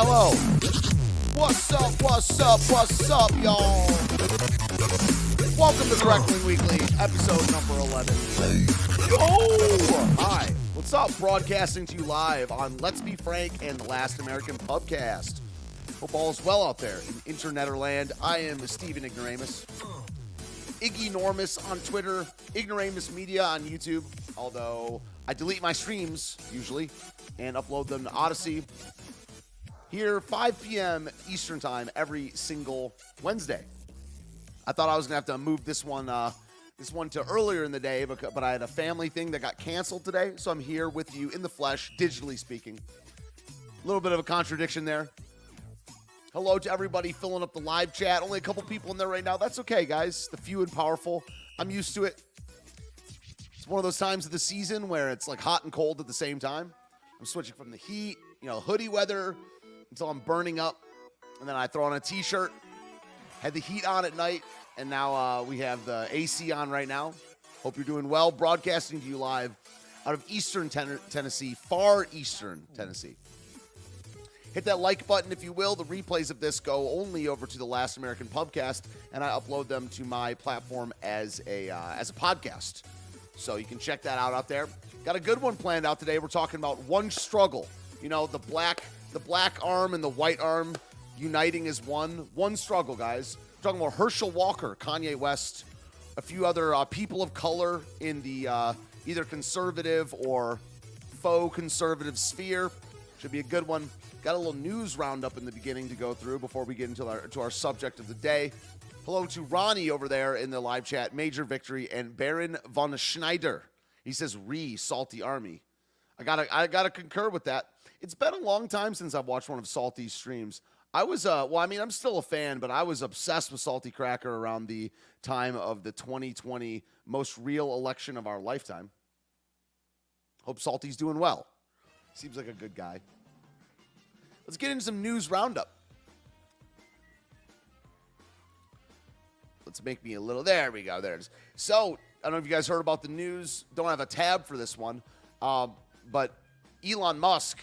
Hello. What's up, y'all? Welcome to Correct Wing Weekly, episode number 11. Oh, hi. What's up? Broadcasting to you live on Let's Be Frank and the Last American Pubcast. Hope all is well out there in Internetterland. I am Stephen Ignoramus. Ignoramus on Twitter, Ignoramus Media on YouTube, although I delete my streams, usually, and upload them to Odyssey. Here, 5 p.m. Eastern Time every single Wednesday. I thought I was going to have to move this one to earlier in the day, but I had a family thing that got canceled today, so I'm here with you in the flesh, digitally speaking. A little bit of a contradiction there. Hello to everybody filling up the live chat. Only a couple people in there right now. That's okay, guys. The few and powerful. I'm used to it. It's one of those times of the season where it's like hot and cold at the same time. I'm switching from the heat, hoodie weather, until I'm burning up, and then I throw on a t-shirt, had the heat on at night, and now we have the AC on right now. Hope you're doing well. Broadcasting to you live out of Eastern Tennessee, far Eastern Tennessee. Hit that like button if you will. The replays of this go only over to the Last American Pubcast, and I upload them to my platform as a podcast. So you can check that out there. Got a good one planned out today. We're talking about one struggle. The black arm and the white arm uniting as one struggle, guys. We're talking about Herschel Walker, Kanye West, a few other people of color in the either conservative or faux conservative sphere. Should be a good one. Got a little news roundup in the beginning to go through before we get into our subject of the day. Hello to Ronnie over there in the live chat, Major Victory, and Baron von Schneider. He says, Salty Army. I gotta concur with that. It's been a long time since I've watched one of Salty's streams. I was, I'm still a fan, but I was obsessed with Salty Cracker around the time of the 2020 most real election of our lifetime. Hope Salty's doing well. Seems like a good guy. Let's get into some news roundup. Let's make me a little, there we go, there it is. So, I don't know if you guys heard about the news. Don't have a tab for this one, but Elon Musk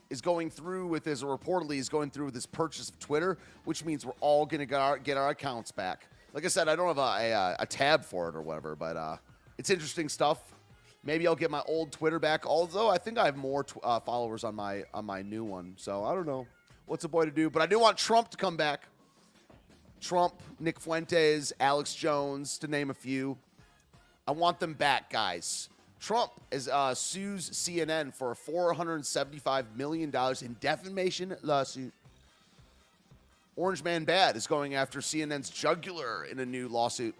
is going through with his, or reportedly is going through with his purchase of Twitter, which means we're all going to get our accounts back. Like I said, I don't have a tab for it or whatever, but it's interesting stuff. Maybe I'll get my old Twitter back. Although I think I have more followers on my new one, so I don't know what's a boy to do. But I do want Trump to come back. Trump, Nick Fuentes, Alex Jones, to name a few. I want them back, guys. Trump sues CNN for a $475 million in defamation lawsuit. Orange Man Bad is going after CNN's jugular in a new lawsuit.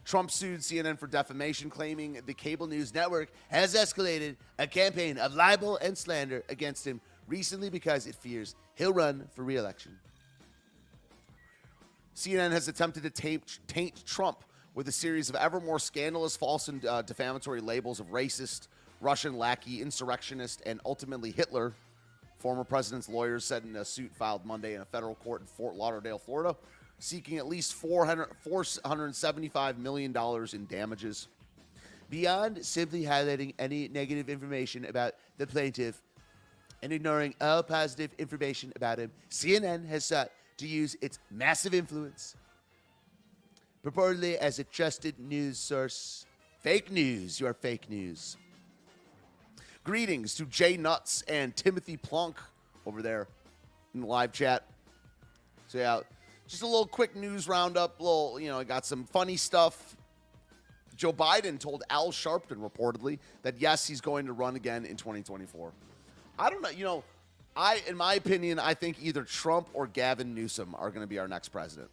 Trump sued CNN for defamation, claiming the cable news network has escalated a campaign of libel and slander against him recently because it fears he'll run for re-election. CNN has attempted to taint Trump with a series of ever more scandalous, false, and defamatory labels of racist, Russian lackey, insurrectionist, and ultimately Hitler. Former president's lawyers said in a suit filed Monday in a federal court in Fort Lauderdale, Florida, seeking at least $475 million in damages. Beyond simply highlighting any negative information about the plaintiff and ignoring all positive information about him, CNN has sought to use its massive influence, purportedly as a trusted news source. Fake news, you are fake news. Greetings to Jay Nuts and Timothy Plunk over there in the live chat. So yeah, just a little quick news roundup. I got some funny stuff. Joe Biden told Al Sharpton reportedly that yes, he's going to run again in 2024. I don't know. In my opinion, I think either Trump or Gavin Newsom are going to be our next president.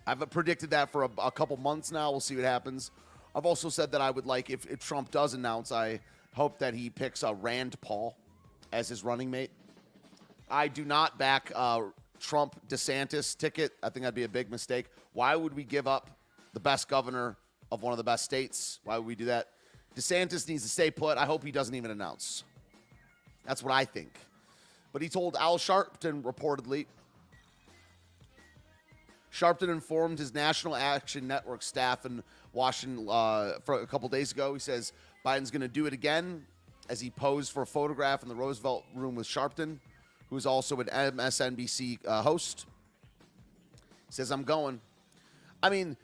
I've predicted that for a couple months now. We'll see what happens. I've also said that I would like, if Trump does announce, I hope that he picks Rand Paul as his running mate. I do not back Trump DeSantis ticket. I think that'd be a big mistake. Why would we give up the best governor of one of the best states? Why would we do that? DeSantis needs to stay put. I hope he doesn't even announce. That's what I think. But he told Al Sharpton reportedly. Sharpton informed his National Action Network staff in Washington for a couple days ago. He says Biden's going to do it again as he posed for a photograph in the Roosevelt Room with Sharpton, who is also an MSNBC host. He says, I'm going. I mean,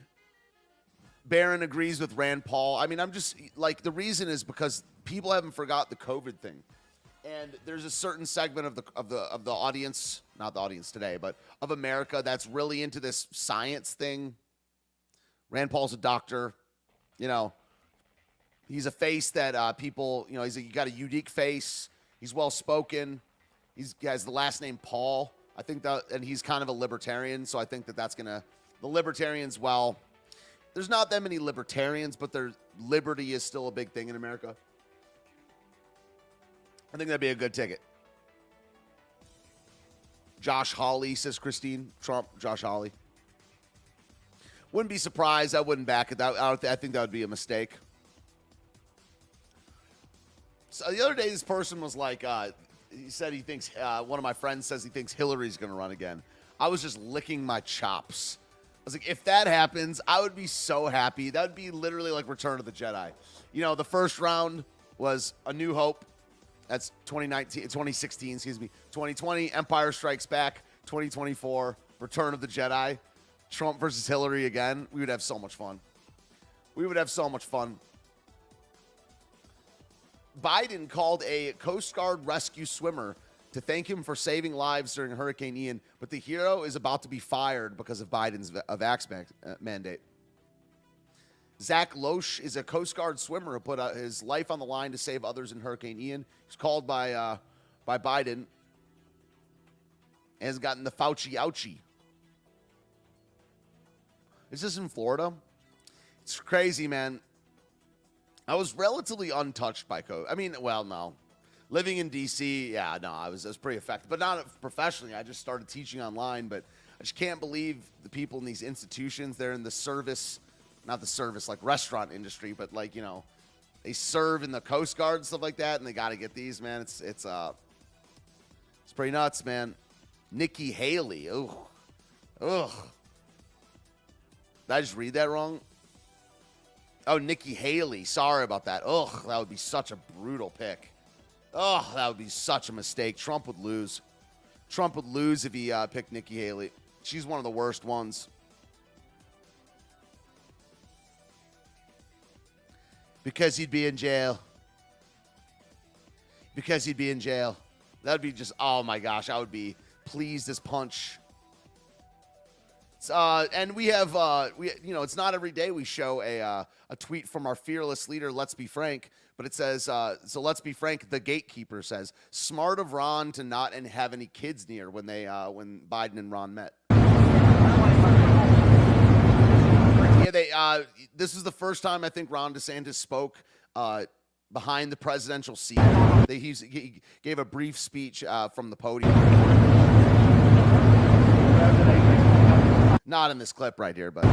Barron agrees with Rand Paul. I mean, I'm just like, the reason is because people haven't forgot the COVID thing. And there's a certain segment of the audience, not the audience today, but of America that's really into this science thing. Rand Paul's a doctor, He's a face that people, he's got a unique face. He's well spoken. He has the last name Paul. I think that, and he's kind of a libertarian, so I think that's the libertarians. Well, there's not that many libertarians, but liberty is still a big thing in America. I think that'd be a good ticket. Josh Hawley, says Christine. Trump, Josh Hawley. Wouldn't be surprised. I wouldn't back it. I think that would be a mistake. So the other day, this person was like, he said he thinks, one of my friends says he thinks Hillary's going to run again. I was just licking my chops. I was like, if that happens, I would be so happy. That would be literally like Return of the Jedi. The first round was A New Hope. That's 2016, 2020, Empire Strikes Back. 2024, Return of the Jedi. Trump versus Hillary again. We would have so much fun. Biden called a Coast Guard rescue swimmer to thank him for saving lives during Hurricane Ian, but the hero is about to be fired because of Biden's vax mandate. Zach Loesch is a Coast Guard swimmer who put his life on the line to save others in Hurricane Ian. He's called by Biden and has gotten the Fauci ouchie. Is this in Florida? It's crazy, man. I was relatively untouched by COVID. I mean, well, no. Living in D.C., yeah, no, I was pretty affected. But not professionally. I just started teaching online. But I just can't believe the people in these institutions. They're in the service, not the service, like restaurant industry, but like, they serve in the Coast Guard and stuff like that, and they got to get these, man. It's pretty nuts, man. Nikki Haley. Ugh. Did I just read that wrong? Oh, Nikki Haley. Sorry about that. Ugh, that would be such a brutal pick. Ugh, that would be such a mistake. Trump would lose. Trump would lose if he picked Nikki Haley. She's one of the worst ones. Because he'd be in jail. Because he'd be in jail. That would be just, oh my gosh, I would be pleased as punch. And we have, it's not every day we show a tweet from our fearless leader, Let's Be Frank, but it says, so Let's Be Frank, the gatekeeper says, smart of Ron to not have any kids near when Biden and Ron met. Yeah, this is the first time I think Ron DeSantis spoke behind the presidential seat. He gave a brief speech from the podium. Not in this clip right here, but.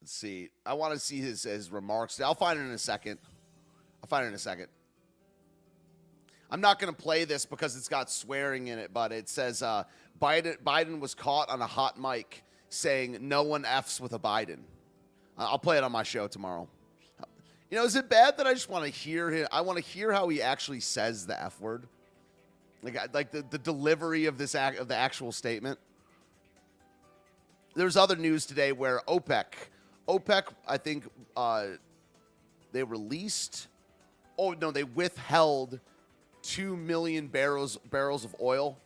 See, I want to see his remarks. I'll find it in a second. I'm not going to play this because it's got swearing in it, but it says Biden was caught on a hot mic saying no one F's with a Biden. I'll play it on my show tomorrow. Is it bad that I just want to hear him? I want to hear how he actually says the F word, like the delivery of the actual statement. There's other news today where OPEC, I think they withheld 2 million barrels of oil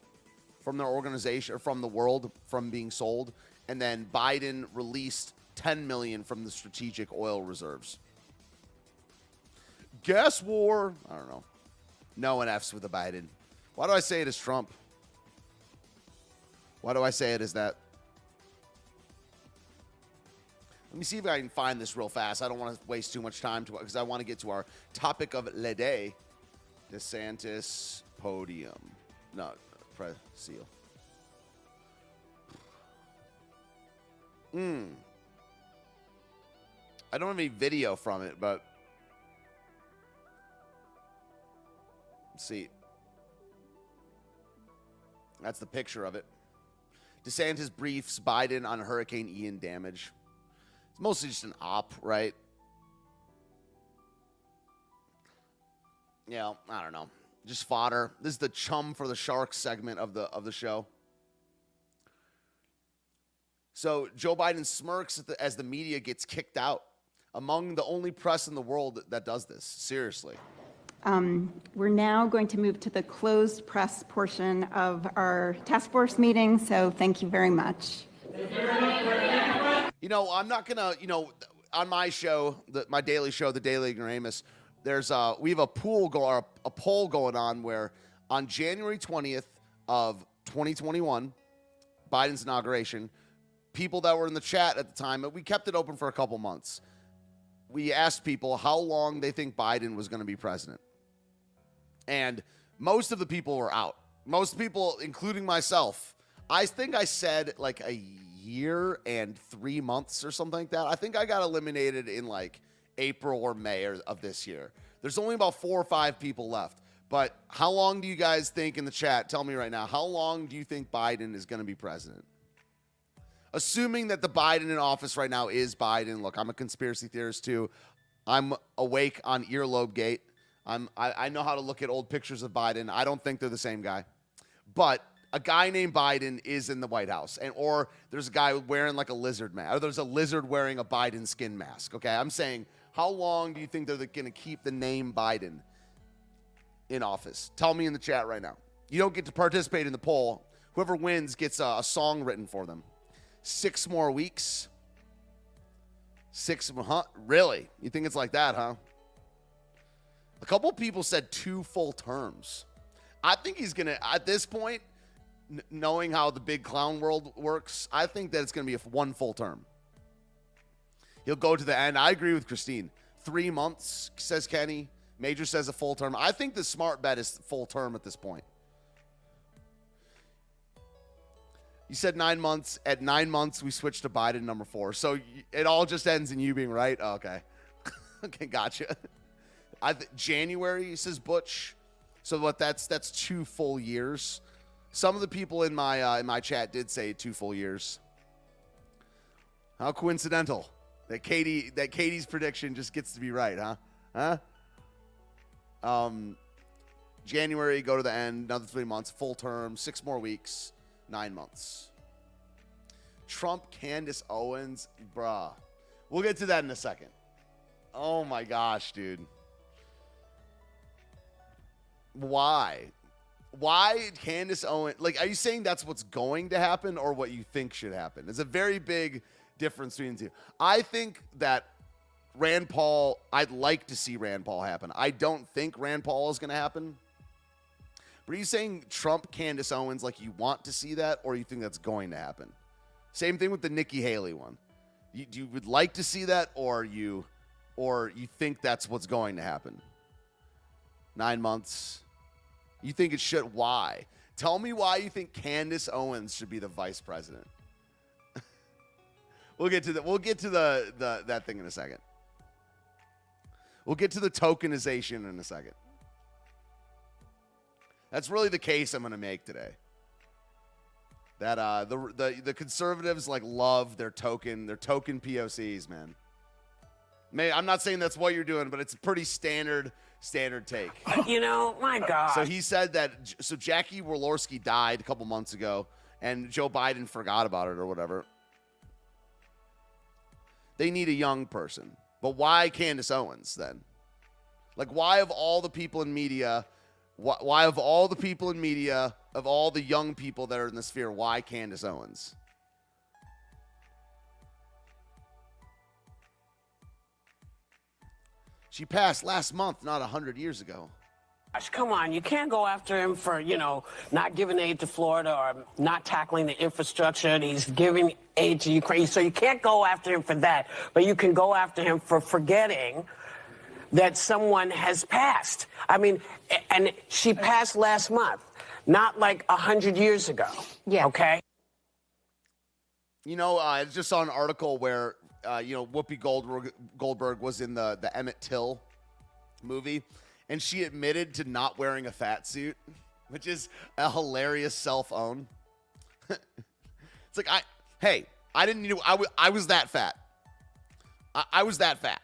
from their organization, or from the world, from being sold. And then Biden released 10 million from the strategic oil reserves. Gas war. I don't know. No one F's with a Biden. Why do I say it as Trump? Why do I say it as that? Let me see if I can find this real fast. I don't want to waste too much time because I want to get to our topic of the day. DeSantis podium. No, press seal. I don't have any video from it, but let's see. That's the picture of it. DeSantis briefs Biden on Hurricane Ian damage. Mostly just an op, right? Yeah, I don't know. Just fodder. This is the chum for the sharks segment of the show. So Joe Biden smirks as the media gets kicked out. Among the only press in the world that does this. Seriously. We're now going to move to the closed press portion of our task force meeting. So thank you very much. I'm not gonna, on my show, my daily show, the Daily Ignoramus, we have a poll going on where on January 20th of 2021, Biden's inauguration, people that were in the chat at the time, we kept it open for a couple months. We asked people how long they think Biden was going to be president. And most of the people were out. Most people, including myself, I think I said like a year and 3 months or something like that. I think I got eliminated in like April or May of this year. There's only about 4 or 5 people left. But how long do you guys think in the chat? Tell me right now. How long do you think Biden is going to be president? Assuming that the Biden in office right now is Biden. Look, I'm a conspiracy theorist too. I'm awake on earlobe gate. I know how to look at old pictures of Biden. I don't think they're the same guy. But a guy named Biden is in the White House, or there's a guy wearing like a lizard mask, or there's a lizard wearing a Biden skin mask. Okay, I'm saying, how long do you think they're going to keep the name Biden in office? Tell me in the chat right now. You don't get to participate in the poll. Whoever wins gets a song written for them. 6 more weeks. 6, huh? Really? You think it's like that, huh? A couple people said 2 full terms. I think he's going to, at this point, knowing how the big clown world works, I think that it's going to be 1 full term. He'll go to the end. I agree with Christine. 3 months, says Kenny. Major says a full term. I think the smart bet is full term at this point. You said 9 months. At 9 months, we switched to Biden number 4. So it all just ends in you being right? Oh, okay. Okay, gotcha. January, says Butch. So what? That's 2 full years. Some of the people in my chat did say 2 full years. How coincidental that Katie's prediction just gets to be right, huh? January, go to the end, another 3 months, full term, 6 more weeks, 9 months. Trump, Candace Owens, bruh. We'll get to that in a second. Oh my gosh, dude. Why Candace Owens? Like, are you saying that's what's going to happen or what you think should happen? There's a very big difference between the two. I think that Rand Paul, I'd like to see Rand Paul happen. I don't think Rand Paul is going to happen. But are you saying Trump, Candace Owens, like you want to see that, or you think that's going to happen? Same thing with the Nikki Haley one. You would like to see that, or you think that's what's going to happen? 9 months. You think it should? Why? Tell me why you think Candace Owens should be the vice president. We'll get to that thing in a second. We'll get to the tokenization in a second. That's really the case I'm going to make today. That the conservatives like love their token POCs, man. I'm not saying that's what you're doing, but it's a pretty standard take. My God. So he said that. So Jackie Walorski died a couple months ago, and Joe Biden forgot about it or whatever. They need a young person, but why Candace Owens then? Like, why of all the people in media? Why of all the people in media, of all the young people that are in the sphere, why Candace Owens? She passed last month, not 100 years ago. Gosh, come on, you can't go after him for, not giving aid to Florida or not tackling the infrastructure, and he's giving aid to Ukraine. So you can't go after him for that, but you can go after him for forgetting that someone has passed. I mean, and she passed last month, not like 100 years ago. Yeah. Okay? I just saw an article where, Whoopi Goldberg was in the Emmett Till movie, and she admitted to not wearing a fat suit, which is a hilarious self-own. It's like, I didn't need to, I was that fat. I was that fat.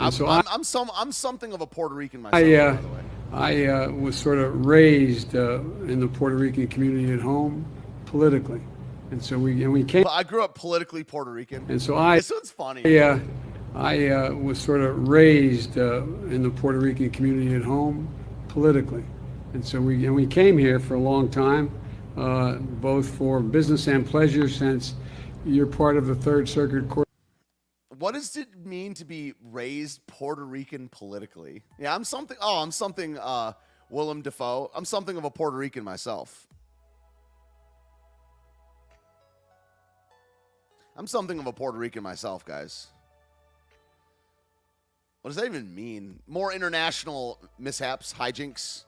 I'm something of a Puerto Rican myself, by the way. I was sort of raised in the Puerto Rican community at home politically. And so we came. I grew up politically Puerto Rican. And so this one's funny. I was sort of raised in the Puerto Rican community at home politically. And so we came here for a long time, both for business and pleasure, since you're part of the Third Circuit Court. What does it mean to be raised Puerto Rican politically? Yeah, I'm something Willem Dafoe. I'm something of a Puerto Rican myself. I'm something of a Puerto Rican myself, guys. What does that even mean? More international mishaps, hijinks.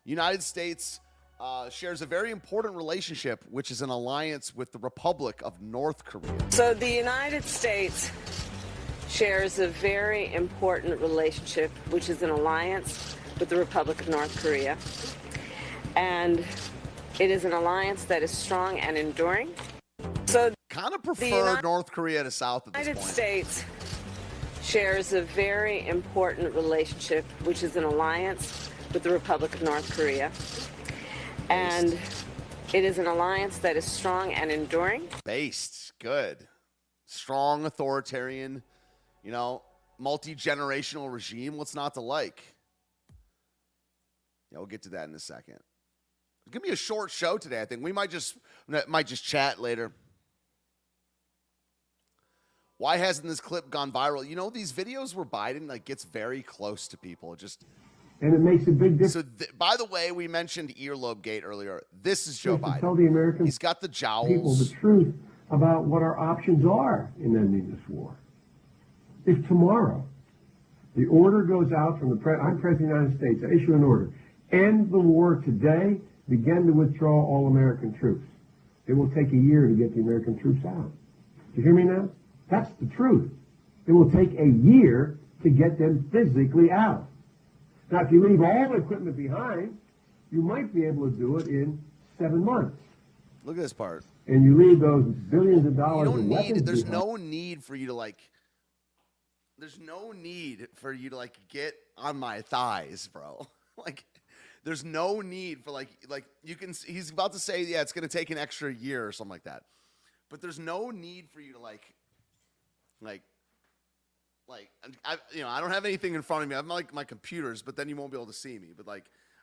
United States shares a very important relationship, which is an alliance with the Republic of North Korea. So the United States shares a very important relationship, which is an alliance with the Republic of North Korea. And it is an alliance that is strong and enduring. So kind of prefer North Korea to South at this point. The United States shares a very important relationship, which is an alliance with the Republic of North Korea. And it is an alliance that is strong and enduring. Based. Good. Strong, authoritarian, multi-generational regime. What's not to like? Yeah, we'll get to that in a second. It's going to be a short show today, I think. We might just chat later. Why hasn't this clip gone viral? These videos where Biden gets very close to people. And it makes a big difference. So, by the way, we mentioned earlobe gate earlier. This is Joe Biden. Tell the American He's got the jowls. People the truth about what our options are in ending this war. If tomorrow the order goes out from I'm President of the United States, I issue an order. End the war today. Begin to withdraw all American troops. It will take a year to get the American troops out. Do you hear me now? That's the truth. It will take a year to get them physically out. Now, if you leave all the equipment behind, you might be able to do it in 7 months. Look at this part. And you leave those billions of dollars in weapons There's behind. no need for you to there's no need for you to get on my thighs, bro. There's no need for you can, he's about to say, yeah, it's going to take an extra year or something like that. But there's no need for you to I don't have anything in front of me. I'm my computers, but then you won't be able to see me. But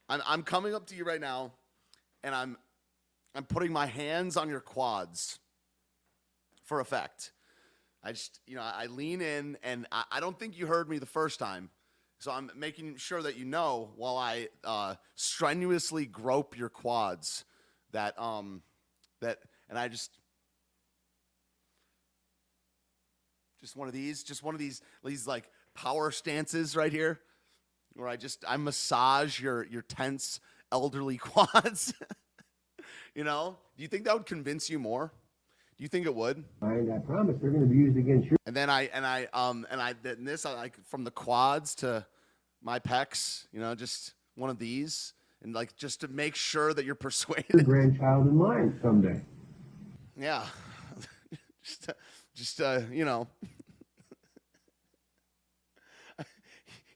I'm coming up to you right now, and I'm putting my hands on your quads for effect. I just, I lean in, and I don't think you heard me the first time. So I'm making sure that while I strenuously grope your quads and I just one of these power stances right here where I massage your tense elderly quads. Do you think that would convince you more? Do you think it would? I promise they're going to be used against you. And then I from the quads to my pecs, just one of these, and just to make sure that you're persuaded. Your grandchild in mind someday. Yeah,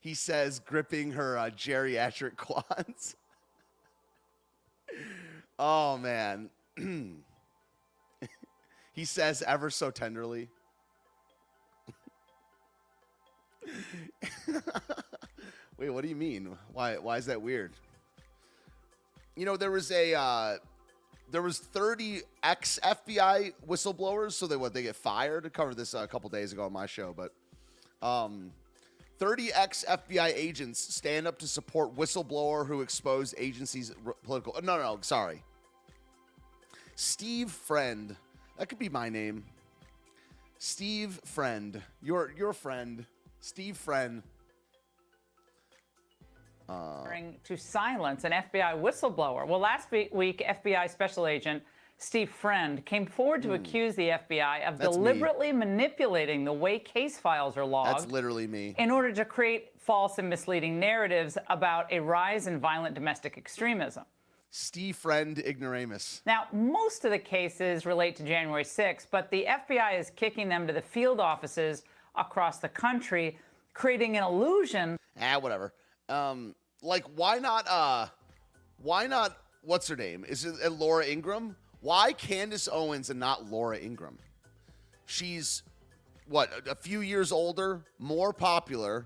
He says, gripping her geriatric quads. Oh man. He says ever so tenderly. Wait, what do you mean? Why is that weird? There was 30 ex-FBI whistleblowers, so they get fired. I covered this a couple days ago on my show, but 30 ex-FBI agents stand up to support whistleblower who exposed agency's political. No, sorry. Steve Friend. That could be my name. Steve Friend. Your friend. Steve Friend. To silence an FBI whistleblower. Well, last week, FBI Special Agent Steve Friend came forward to accuse the FBI of deliberately manipulating the way case files are logged. That's literally me. In order to create false and misleading narratives about a rise in violent domestic extremism. Steve Friend, Ignoramus. Now, most of the cases relate to January 6th, but the FBI is kicking them to the field offices across the country, creating an illusion. Whatever. Why not, what's her name? Is it Laura Ingraham? Why Candace Owens and not Laura Ingraham? She's, a few years older, more popular,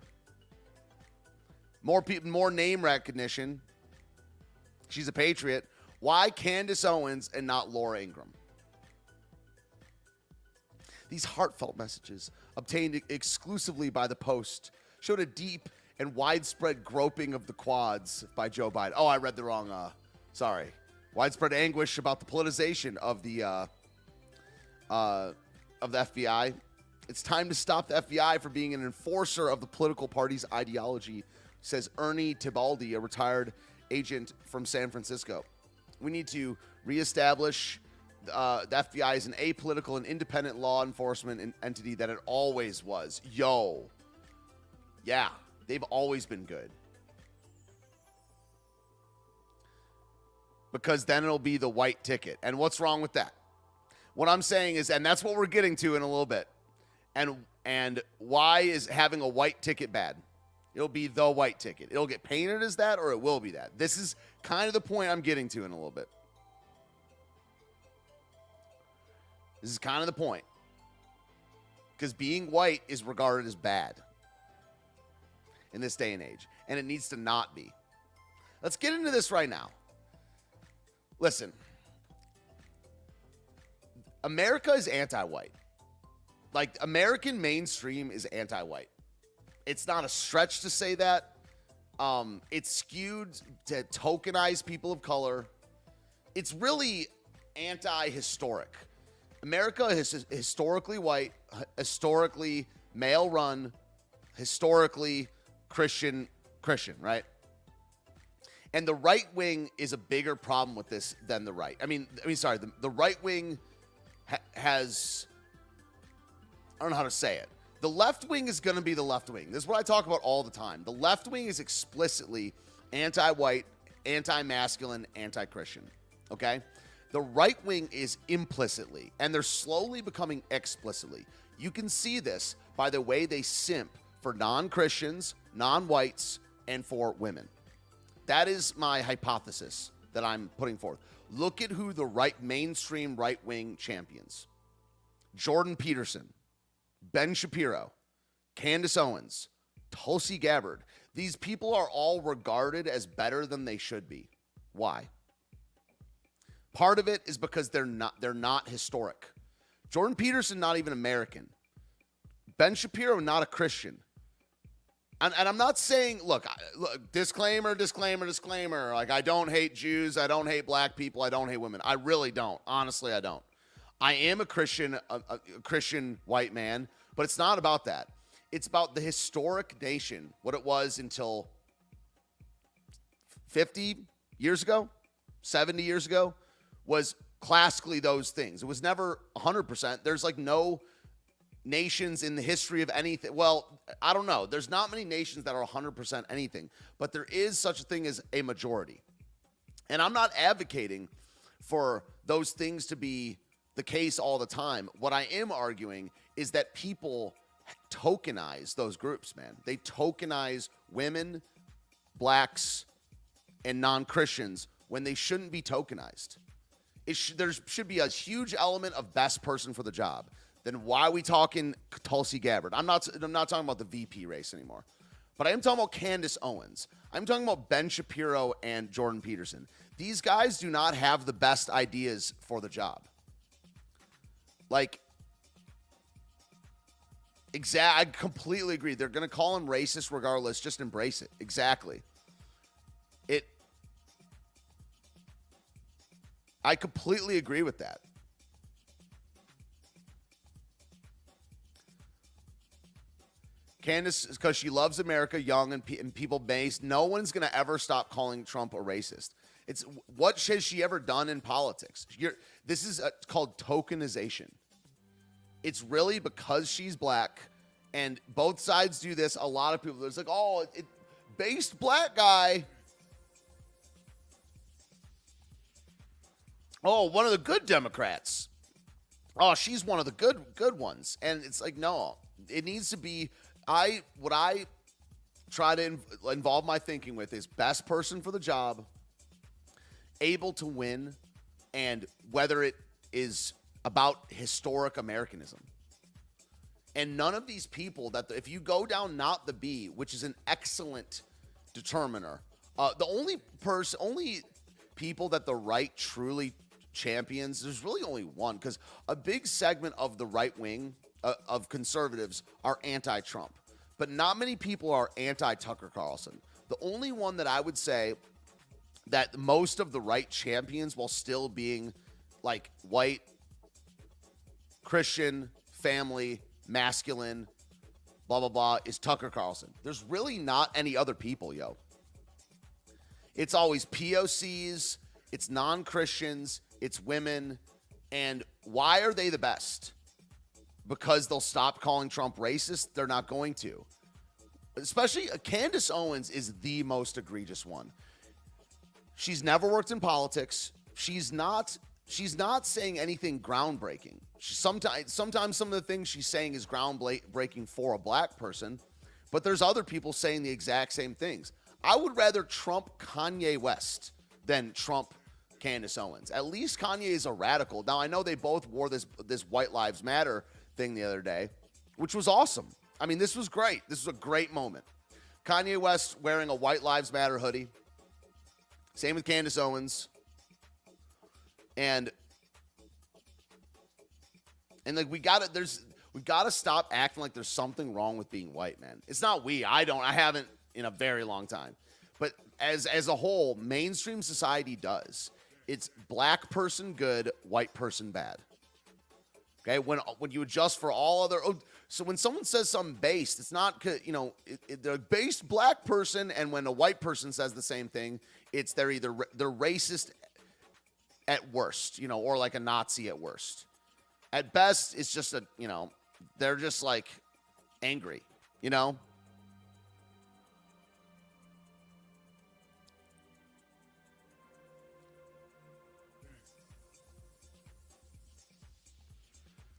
more name recognition. She's a patriot. Why Candace Owens and not Laura Ingraham? These heartfelt messages, obtained exclusively by the Post, showed a deep and widespread groping of the quads by Joe Biden. Oh, I read the wrong, sorry. Widespread anguish about the politicization of the FBI. It's time to stop the FBI from being an enforcer of the political party's ideology, says Ernie Tibaldi, a retired agent from San Francisco. We need to reestablish the FBI as an apolitical and independent law enforcement entity that it always was. Yeah, they've always been good. Because then it'll be the white ticket. And what's wrong with that? What I'm saying is, and that's what we're getting to in a little bit. And why is having a white ticket bad? It'll be the white ticket. It'll get painted as that, or it will be that. This is kind of the point I'm getting to in a little bit. This is kind of the point. Because being white is regarded as bad in this day and age. And it needs to not be. Let's get into this right now. Listen. America is anti-white. American mainstream is anti-white. It's not a stretch to say that. It's skewed to tokenize people of color. It's really anti-historic. America is historically white, historically male-run, historically Christian, right? And the right wing is a bigger problem with this than the right. The right wing has I don't know how to say it. The left wing is going to be the left wing. This is what I talk about all the time. The left wing is explicitly anti-white, anti-masculine, anti-Christian. Okay? The right wing is implicitly, and they're slowly becoming explicitly. You can see this by the way they simp for non-Christians, non-whites, and for women. That is my hypothesis that I'm putting forth. Look at who the mainstream right wing champions. Jordan Peterson, Ben Shapiro, Candace Owens, Tulsi Gabbard. These people are all regarded as better than they should be. Why? Part of it is because they're not historic. Jordan Peterson, not even American. Ben Shapiro, not a Christian. And I'm not saying, look, disclaimer. Like, I don't hate Jews. I don't hate black people. I don't hate women. I really don't. Honestly, I don't. I am a Christian, a Christian white man, but it's not about that. It's about the historic nation, what it was until 50 years ago, 70 years ago, was classically those things. It was never 100%. There's like no nations in the history of anything. Well, I don't know. There's not many nations that are 100% anything, but there is such a thing as a majority. And I'm not advocating for those things to be the case all the time. What I am arguing is that people tokenize those groups, man. They tokenize women, blacks, and non-Christians when they shouldn't be tokenized. There should be a huge element of best person for the job. Then why are we talking Tulsi Gabbard? I'm not talking about the VP race anymore. But I am talking about Candace Owens. I'm talking about Ben Shapiro and Jordan Peterson. These guys do not have the best ideas for the job. Like, I completely agree. They're going to call him racist regardless. Just embrace it. Exactly. I completely agree with that. Candace, because she loves America, young and people-based, no one's going to ever stop calling Trump a racist. It's what has she ever done in politics? This is called tokenization. It's really because she's black, and both sides do this. A lot of people, it's like, oh, based black guy. Oh, one of the good Democrats. Oh, she's one of the good ones. And it's like, no, it needs to be, what I try to involve my thinking with is best person for the job, able to win, and whether it is about historic Americanism. And none of these people if you go down not the B, which is an excellent determiner, the only people that the right truly champions, there's really only one, because a big segment of the right wing of conservatives are anti-Trump, but not many people are anti-Tucker Carlson. The only one that I would say that most of the right champions, while still being like white, Christian, family, masculine, blah, blah, blah, is Tucker Carlson. There's really not any other people, yo. It's always POCs, it's non-Christians, it's women. And why are they the best? Because they'll stop calling Trump racist? They're not going to. Especially Candace Owens is the most egregious one. She's never worked in politics. She's not saying anything groundbreaking. Sometimes some of the things she's saying is groundbreaking for a black person, but there's other people saying the exact same things. I would rather Trump Kanye West than Trump Candace Owens. At least Kanye is a radical. Now, I know they both wore this White Lives Matter thing the other day, which was awesome. I mean, this was great. This was a great moment. Kanye West wearing a White Lives Matter hoodie. Same with Candace Owens. And like we gotta stop acting like there's something wrong with being white, man. It's not I haven't in a very long time. But as a whole, mainstream society does. It's black person good, white person bad. Okay, when you adjust for all other, so when someone says something based, it's not, the based black person, and when a white person says the same thing, it's they're racist at worst, or like a Nazi at worst. At best, it's just They're just like angry, you know?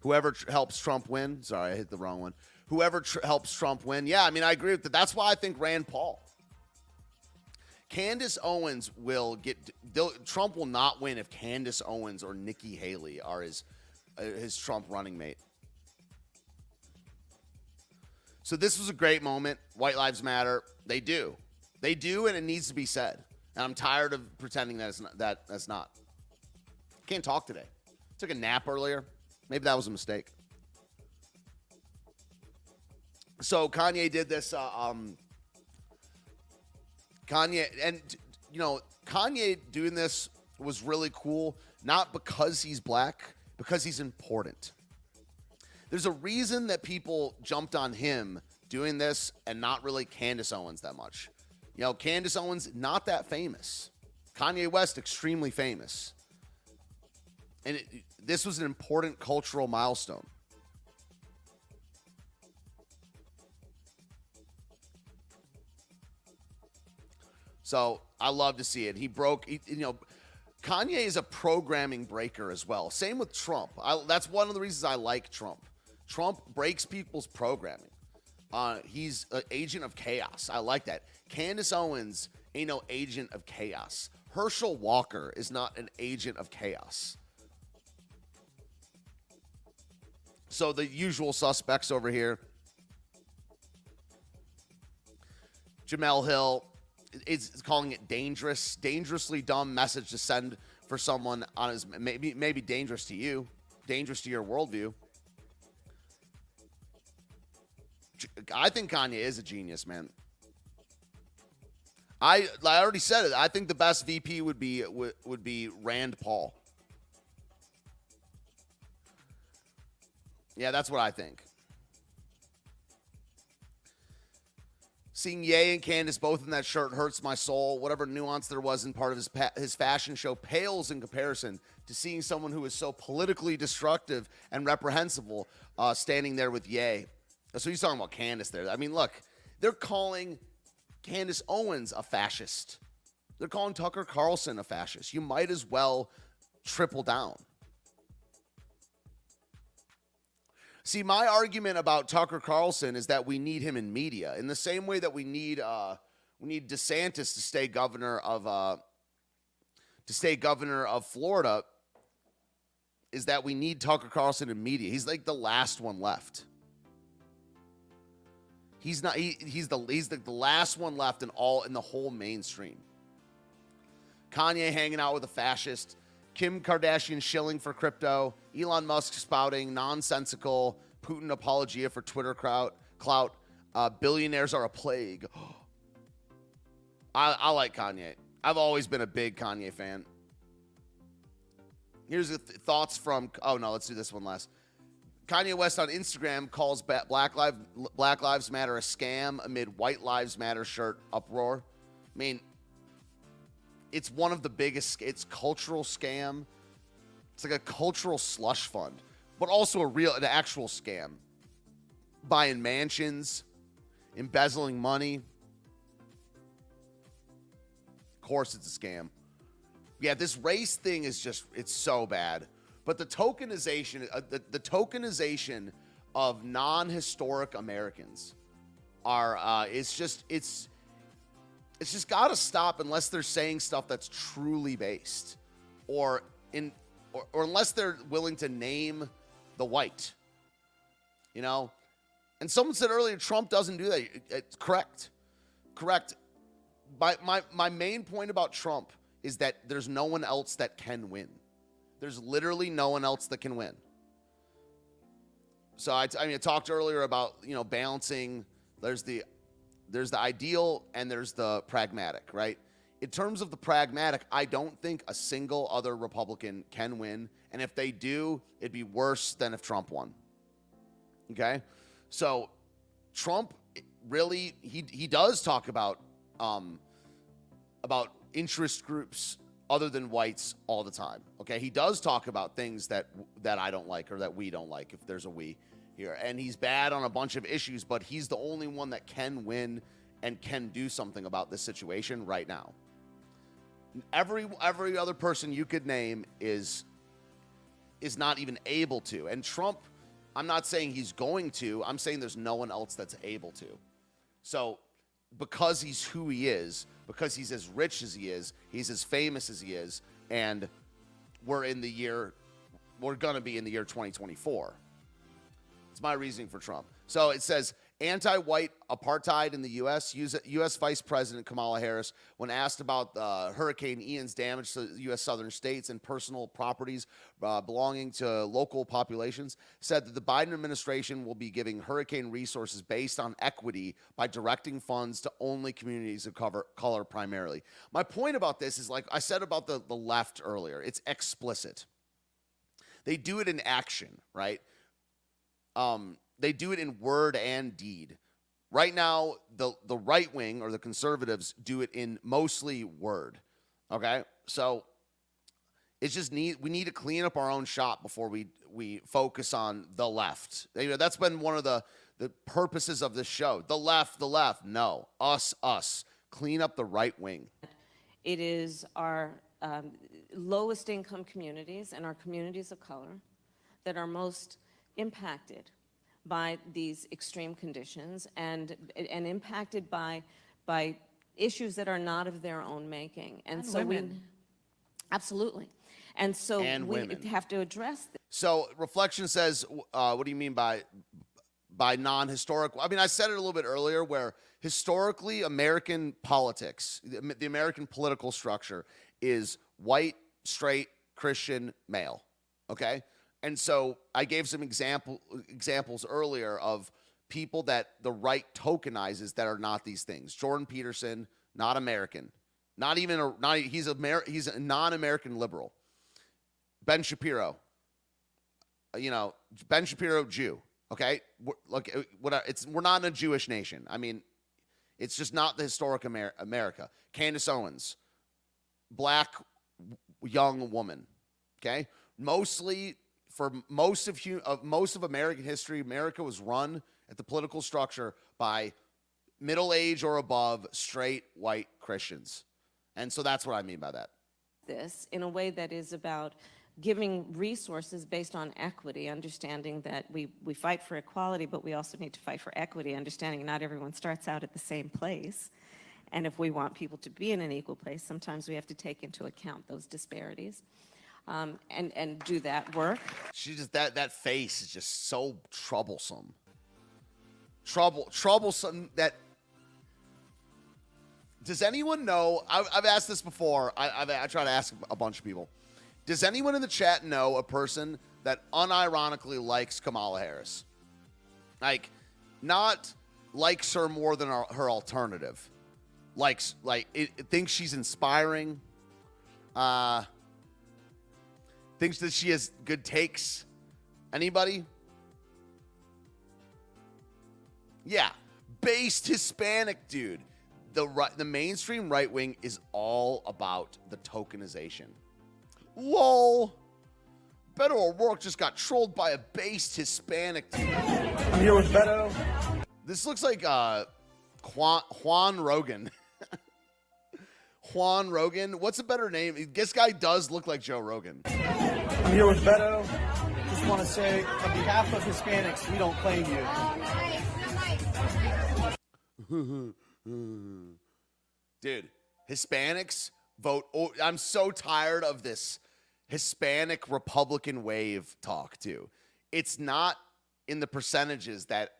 Whoever helps Trump win. Sorry, I hit the wrong one. Whoever helps Trump win. Yeah, I mean, I agree with that. That's why I think Rand Paul. Candace Owens will get. Trump will not win if Candace Owens or Nikki Haley are his Trump running mate. So this was a great moment. White Lives Matter. They do, and it needs to be said. And I'm tired of pretending that it's not. That's not. Can't talk today. Took a nap earlier. Maybe that was a mistake. So Kanye did this. Kanye doing this was really cool, not because he's black, because he's important. There's a reason that people jumped on him doing this and not really Candace Owens that much. You know, Candace Owens, not that famous. Kanye West, extremely famous. And this was an important cultural milestone. So I love to see it. Kanye is a programming breaker as well. Same with Trump. That's one of the reasons I like Trump. Trump breaks people's programming. He's an agent of chaos. I like that. Candace Owens ain't no agent of chaos. Herschel Walker is not an agent of chaos. So the usual suspects over here. Jamel Hill is calling it dangerous, dangerously dumb message to send for someone on his maybe dangerous to you, dangerous to your worldview. I think Kanye is a genius, man. I already said it. I think the best VP would be Rand Paul. Yeah, that's what I think. Seeing Ye and Candace both in that shirt hurts my soul. Whatever nuance there was in part of his fashion show pales in comparison to seeing someone who is so politically destructive and reprehensible standing there with Ye. So he's talking about Candace there. I mean, look, they're calling Candace Owens a fascist. They're calling Tucker Carlson a fascist. You might as well triple down. See, my argument about Tucker Carlson is that we need him in media in the same way that we need DeSantis to stay governor of Florida. Is that we need Tucker Carlson in media? He's like the last one left. He's the last one left in the whole mainstream. Kanye hanging out with a fascist. Kim Kardashian shilling for crypto, Elon Musk spouting nonsensical Putin apologia for Twitter clout. Billionaires are a plague. I like Kanye. I've always been a big Kanye fan. Here's the thoughts from. Oh no, let's do this one last. Kanye West on Instagram calls Black Lives Matter a scam amid White Lives Matter shirt uproar. I mean, it's one of the biggest. It's cultural scam. It's like a cultural slush fund, but also an actual scam. Buying mansions, embezzling money. Of course, it's a scam. Yeah, this race thing is it's so bad. But the tokenization of non-historic Americans it's just got to stop unless they're saying stuff that's truly based, or unless they're willing to name the white, you know. And someone said earlier, Trump doesn't do that. It's correct. My main point about Trump is that there's no one else that can win. There's literally no one else that can win. So I talked earlier about, balancing. There's the ideal and there's the pragmatic, right? In terms of the pragmatic, I don't think a single other Republican can win. And if they do, it'd be worse than if Trump won. Okay? So Trump really, he does talk about interest groups other than whites all the time. Okay? He does talk about things that I don't like, or that we don't like, if there's a we. here, and he's bad on a bunch of issues, but he's the only one that can win and can do something about this situation right now. Every other person you could name is not even able to. And Trump, I'm not saying he's going to. I'm saying there's no one else that's able to. So because he's who he is, because he's as rich as he is, he's as famous as he is, and we're going to be in the year 2024. It's my reasoning for Trump. So it says, anti-white apartheid in the U.S. U.S. Vice President Kamala Harris, when asked about Hurricane Ian's damage to U.S. southern states and personal properties belonging to local populations, said that the Biden administration will be giving hurricane resources based on equity by directing funds to only communities of color primarily. My point about this is, like I said about the left earlier, it's explicit. They do it in action, right? They do it in word and deed. Right now, the right wing or the conservatives do it in mostly word. Okay, so it's just we need to clean up our own shop before we focus on the left. You know, that's been one of the purposes of this show. The left. No, us. Clean up the right wing. It is our lowest income communities and our communities of color that are most impacted by these extreme conditions and impacted by issues that are not of their own making. And so women. Absolutely. And so we women. have to address this. So Reflection says, what do you mean by non-historical? I mean, I said it a little bit earlier, where historically American politics, the American political structure is white, straight, Christian, male. Okay? And so I gave some examples earlier of people that the right tokenizes that are not these things. Jordan Peterson, not American. He's a non-American liberal. Ben Shapiro. Ben Shapiro, Jew. Okay? We're not in a Jewish nation. I mean, it's just not the historic America. Candace Owens, black young woman. Okay? Mostly, for most of American history, America was run at the political structure by middle age or above straight white Christians. And so that's what I mean by that. This in a way that is about giving resources based on equity, understanding that we fight for equality, but we also need to fight for equity, understanding not everyone starts out at the same place. And if we want people to be in an equal place, sometimes we have to take into account those disparities. And do that work. She just that face is just so troublesome. Troublesome. That does anyone know? I've asked this before. I try to ask a bunch of people. Does anyone in the chat know a person that unironically likes Kamala Harris? Like, not likes her more than her alternative. Thinks she's inspiring. Thinks that she has good takes. Anybody? Yeah. Based Hispanic dude. The mainstream right wing is all about the tokenization. Lol. Beto O'Rourke just got trolled by a based Hispanic dude. I'm here with Beto. This looks like Juan Rogan. Juan Rogan. What's a better name? This guy does look like Joe Rogan. I'm here with Beto. Just want to say, on behalf of Hispanics, we don't claim you. Dude, Hispanics vote. Oh, I'm so tired of this Hispanic Republican wave talk, too. It's not in the percentages that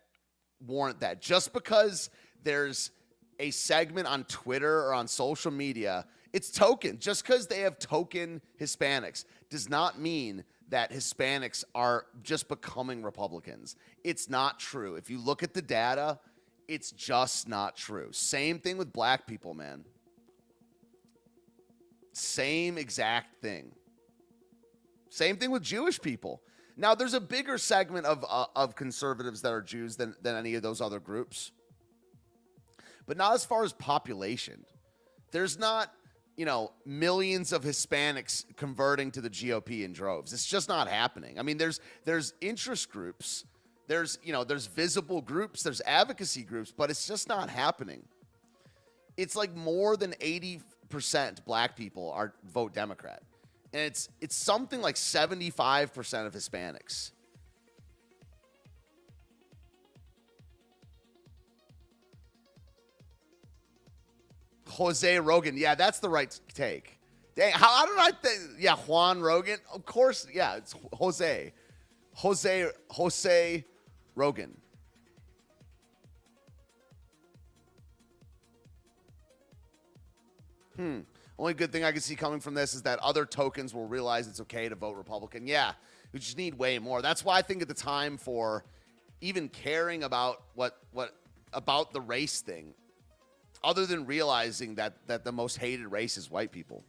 warrant that. Just because there's a segment on Twitter or on social media, it's token. Just because they have token Hispanics does not mean that Hispanics are just becoming Republicans. It's not true. If you look at the data, it's just not true. Same thing with black people, man. Same exact thing. Same thing with Jewish people. Now, there's a bigger segment of conservatives that are Jews than any of those other groups. But not as far as population. There's not, millions of Hispanics converting to the GOP in droves. It's just not happening. I mean, there's interest groups There's visible groups, there's advocacy groups, but it's just not happening. It's like more than 80% black people vote Democrat. And it's something like 75% of Hispanics. Jose Rogan. Yeah, that's the right take. Dang, how did I think? Yeah, Juan Rogan. Of course, yeah, it's Jose Rogan. Only good thing I can see coming from this is that other tokens will realize it's okay to vote Republican. Yeah, we just need way more. That's why I think at the time for even caring about what about the race thing, other than realizing that the most hated race is white people.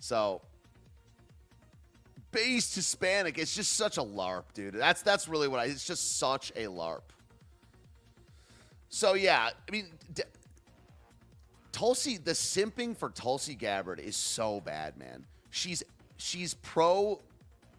So, based Hispanic, it's just such a LARP, dude. That's really what it's just such a LARP. So, yeah, I mean, Tulsi, the simping for Tulsi Gabbard is so bad, man. She's pro,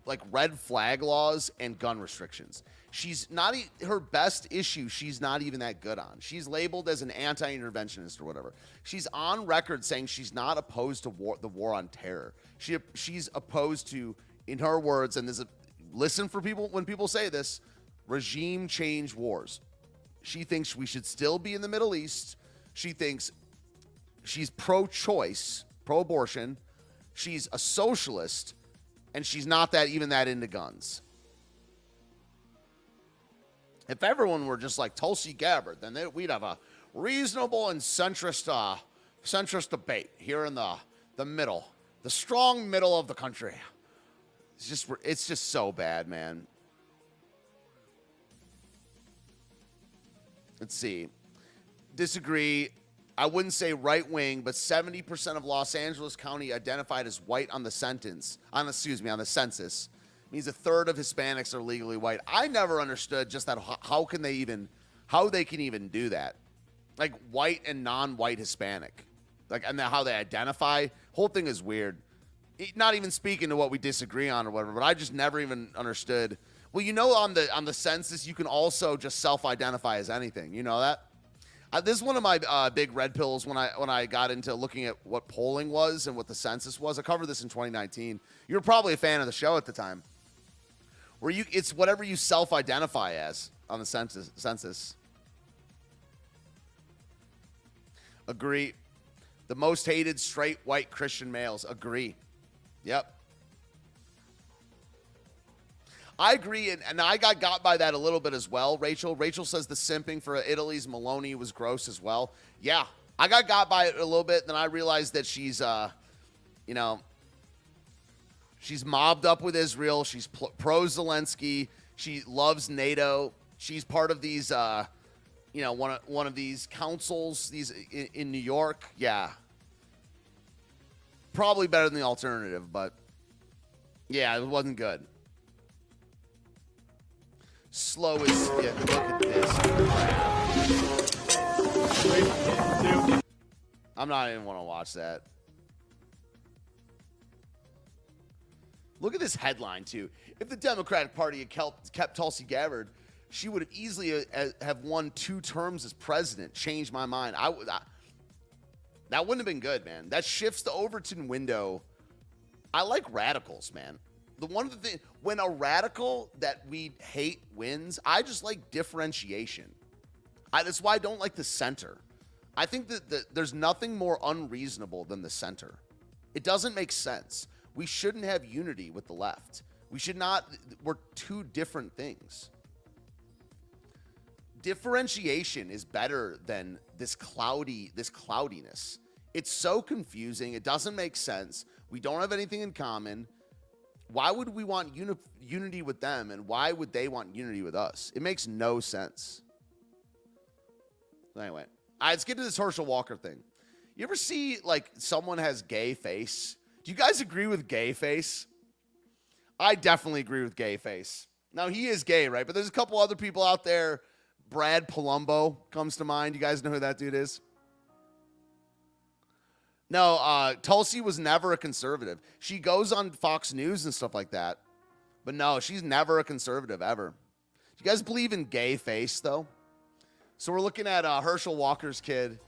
like, red flag laws and gun restrictions. She's not her best issue. She's not even that good on. She's labeled as an anti-interventionist or whatever. She's on record saying she's not opposed to the war on terror. She's opposed to, in her words, and listen for people when people say this, regime change wars. She thinks we should still be in the Middle East. She thinks she's pro-choice, pro-abortion. She's a socialist, and she's not even that into guns. If everyone were just like Tulsi Gabbard, then we'd have a reasonable and centrist debate here in the middle, the strong middle of the country. It's just so bad, man. Let's see. Disagree. I wouldn't say right wing, but 70% of Los Angeles County identified as white on the census. Means a third of Hispanics are legally white. I never understood just that. How they can even do that? Like white and non-white Hispanic, like, and how they identify. Whole thing is weird. Not even speaking to what we disagree on or whatever, but I just never even understood. Well, on the census, you can also just self-identify as anything. You know that? This is one of my big red pills when I got into looking at what polling was and what the census was. I covered this in 2019. You were probably a fan of the show at the time. It's whatever you self-identify as on the census. Agree. The most hated straight white Christian males. Agree. Yep. I agree, and I got by that a little bit as well, Rachel. Rachel says the simping for Italy's Maloney was gross as well. Yeah, I got by it a little bit, then I realized that she's, she's mobbed up with Israel. She's pro-Zelensky. She loves NATO. She's part of these, one of these councils in New York. Yeah. Probably better than the alternative, but yeah, it wasn't good. Slow as shit. Look at this. I'm not even want to watch that. Look at this headline, too. If the Democratic Party had kept Tulsi Gabbard, she would have easily have won 2 terms as president. Changed my mind. That wouldn't have been good, man. That shifts the Overton window. I like radicals, man. When a radical that we hate wins, I just like differentiation. That's why I don't like the center. I think that there's nothing more unreasonable than the center. It doesn't make sense. We shouldn't have unity with the left. We're 2 different things. Differentiation is better than this cloudiness. It's so confusing. It doesn't make sense. We don't have anything in common. Why would we want unity with them, and why would they want unity with us? It makes no sense. Anyway, let's get to this Herschel Walker thing. You ever see, like, someone has gay face? Do you guys agree with gay face? I definitely agree with gay face. Now, he is gay, right? But there's a couple other people out there. Brad Palumbo comes to mind. You guys know who that dude is? No, Tulsi was never a conservative. She goes on Fox News and stuff like that. But no, she's never a conservative, ever. Do you guys believe in gay face, though? So we're looking at Herschel Walker's kid.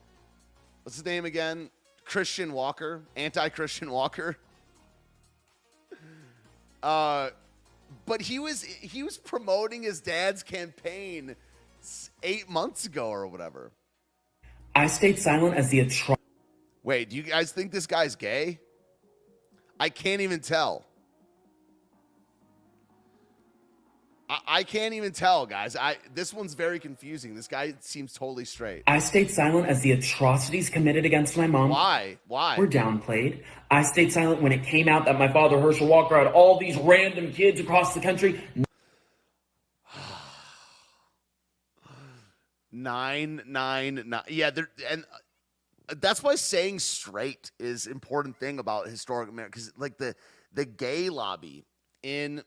What's his name again? Christian Walker. Anti-Christian Walker. But he was promoting his dad's campaign 8 months ago or whatever. I stayed silent as the Wait, do you guys think this guy's gay? I can't even tell. I can't even tell, guys. This one's very confusing. This guy seems totally straight. I stayed silent as the atrocities committed against my mom Why were downplayed. I stayed silent when it came out that my father, Herschel Walker, had all these random kids across the country. 999. Yeah, and that's why saying straight is important thing about historic America, because like the gay lobby in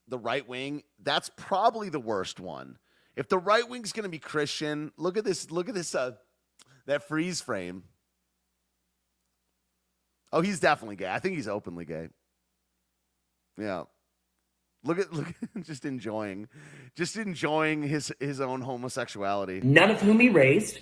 the right wing, that's probably the worst one. If the right wing's going to be Christian, look at this that freeze frame. Oh, he's definitely gay. I think he's openly gay. Yeah. Look at just enjoying his own homosexuality. None of whom he raised.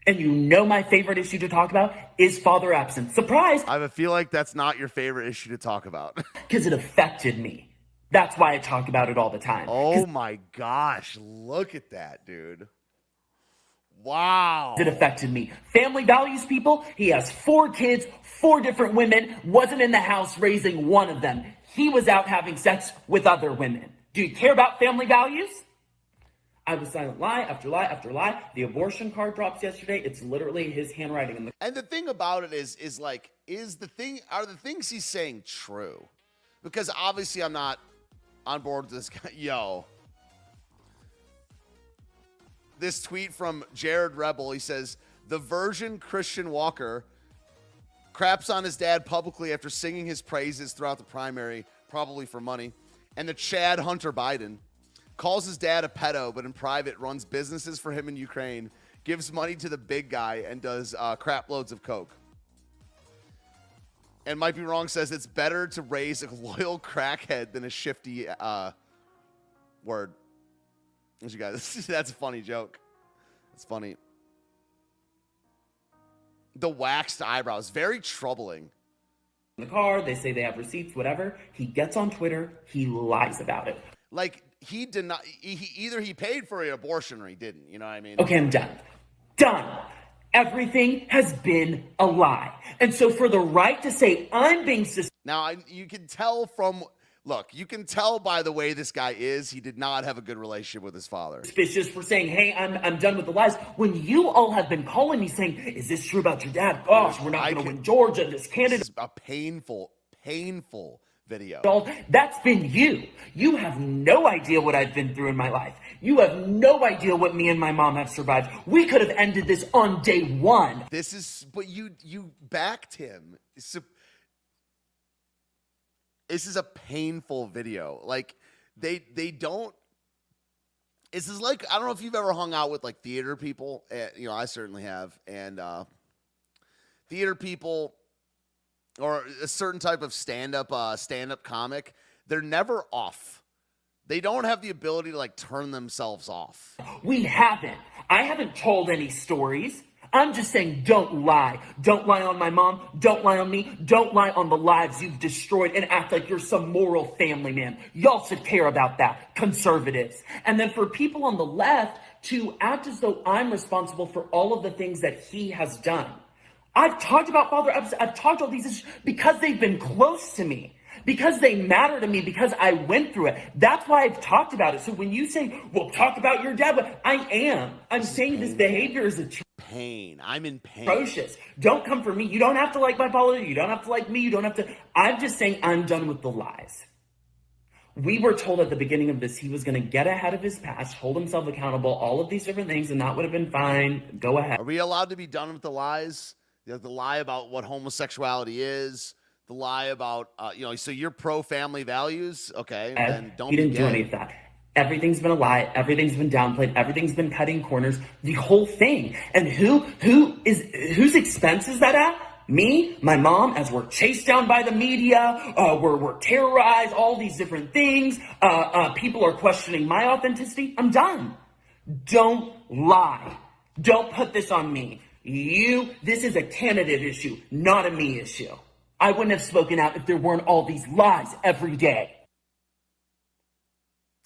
And you know my favorite issue to talk about is father absence. Surprise! I feel like that's not your favorite issue to talk about. Because it affected me. That's why I talk about it all the time. Oh my gosh, look at that, dude. Wow. It affected me. Family values, people. He has 4 kids, 4 different women, wasn't in the house raising one of them. He was out having sex with other women. Do you care about family values? I was silent lie after lie after lie. The abortion card drops yesterday. It's literally his handwriting. And the thing about it is are the things he's saying true? Because obviously I'm not on board with this guy. Yo. This tweet from Jared Rebel, he says, the virgin Christian Walker craps on his dad publicly after singing his praises throughout the primary, probably for money. And the Chad Hunter Biden calls his dad a pedo, but in private runs businesses for him in Ukraine, gives money to the big guy, and does crap loads of coke. And Might Be Wrong says it's better to raise a loyal crackhead than a shifty word. You guys, that's a funny joke. It's funny. The waxed eyebrows, very troubling. In the car, they say they have receipts, whatever. He gets on Twitter, he lies about it. Like, he did not, either he paid for an abortion or he didn't, you know what I mean? Okay, I'm done. Done. Everything has been a lie. And so for the right to say I'm being Now, you can tell you can tell by the way this guy is, he did not have a good relationship with his father. Suspicious for saying, hey, I'm done with the lies, when you all have been calling me saying, is this true about your dad? Gosh, we're not going to win Georgia, this candidate. This is a painful video. That's been you. You have no idea what I've been through in my life. You have no idea what me and my mom have survived. We could have ended this on day one. But you backed him. This is a painful video. Like, they don't. This is like, I don't know if you've ever hung out with like theater people. I certainly have. And theater people, or a certain type of stand-up comic, they're never off. They don't have the ability to like turn themselves off. We haven't. I haven't told any stories. I'm just saying, don't lie. Don't lie on my mom. Don't lie on me. Don't lie on the lives you've destroyed and act like you're some moral family man. Y'all should care about that, conservatives. And then for people on the left to act as though I'm responsible for all of the things that he has done. I've talked about father absence. I've talked about these issues because they've been close to me, because they matter to me, because I went through it. That's why I've talked about it. So when you say, well, talk about your dad, but I am. I'm saying this behavior is pain. I'm in pain. Atrocious. Don't come for me. You don't have to like my politics. You don't have to like me. You don't have to. I'm just saying I'm done with the lies. We were told at the beginning of this he was going to get ahead of his past, hold himself accountable, all of these different things, and that would have been fine. Go ahead. Are we allowed to be done with the lies? The lie about what homosexuality is, the lie about, so you're pro-family values? Okay, then don't be gay. He didn't do any of that. Everything's been a lie. Everything's been downplayed. Everything's been cutting corners. The whole thing. And whose expense is that at? Me, my mom, as we're chased down by the media, we're terrorized, all these different things. People are questioning my authenticity. I'm done. Don't lie. Don't put this on me. This is a candidate issue, not a me issue. I wouldn't have spoken out if there weren't all these lies every day.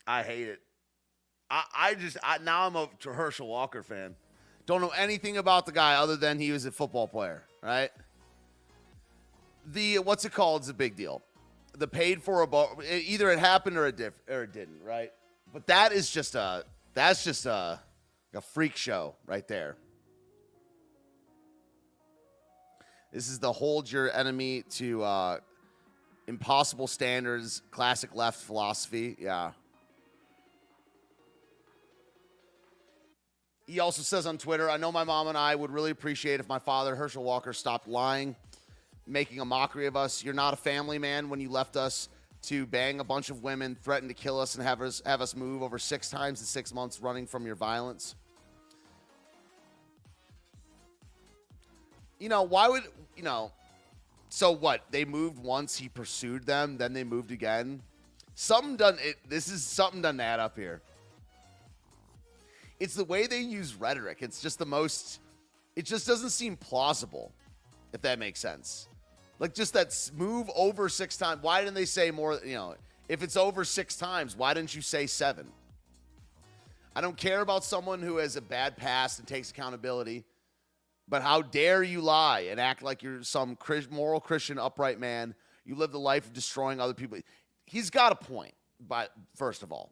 I hate it. Now I'm a Herschel Walker fan. Don't know anything about the guy other than he was a football player, right? What's it called is a big deal. The paid for either it happened or it didn't, right? But that's just a freak show right there. This is the hold your enemy to impossible standards, classic left philosophy. Yeah. He also says on Twitter, I know my mom and I would really appreciate if my father, Herschel Walker, stopped lying, making a mockery of us. You're not a family man when you left us to bang a bunch of women, threaten to kill us, and have us move over 6 times in 6 months running from your violence. So what? They moved once, he pursued them, then they moved again. This is something doesn't add up here. It's the way they use rhetoric. It's just it just doesn't seem plausible, if that makes sense. Like, just that move over 6 times. Why didn't they say more, if it's over 6 times, why didn't you say 7? I don't care about someone who has a bad past and takes accountability, but how dare you lie and act like you're some moral Christian, upright man. You live the life of destroying other people. He's got a point, but first of all.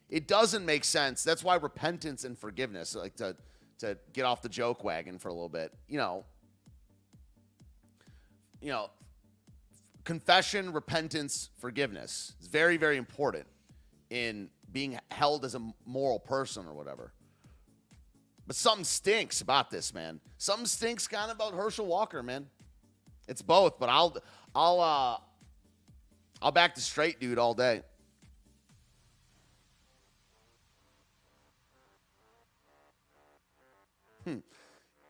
It doesn't make sense. That's why repentance and forgiveness, like to get off the joke wagon for a little bit, confession, repentance, forgiveness is very, very important in being held as a moral person or whatever. But something stinks about this, man. Something stinks kind of about Herschel Walker, man. It's both, but I'll back the straight dude all day.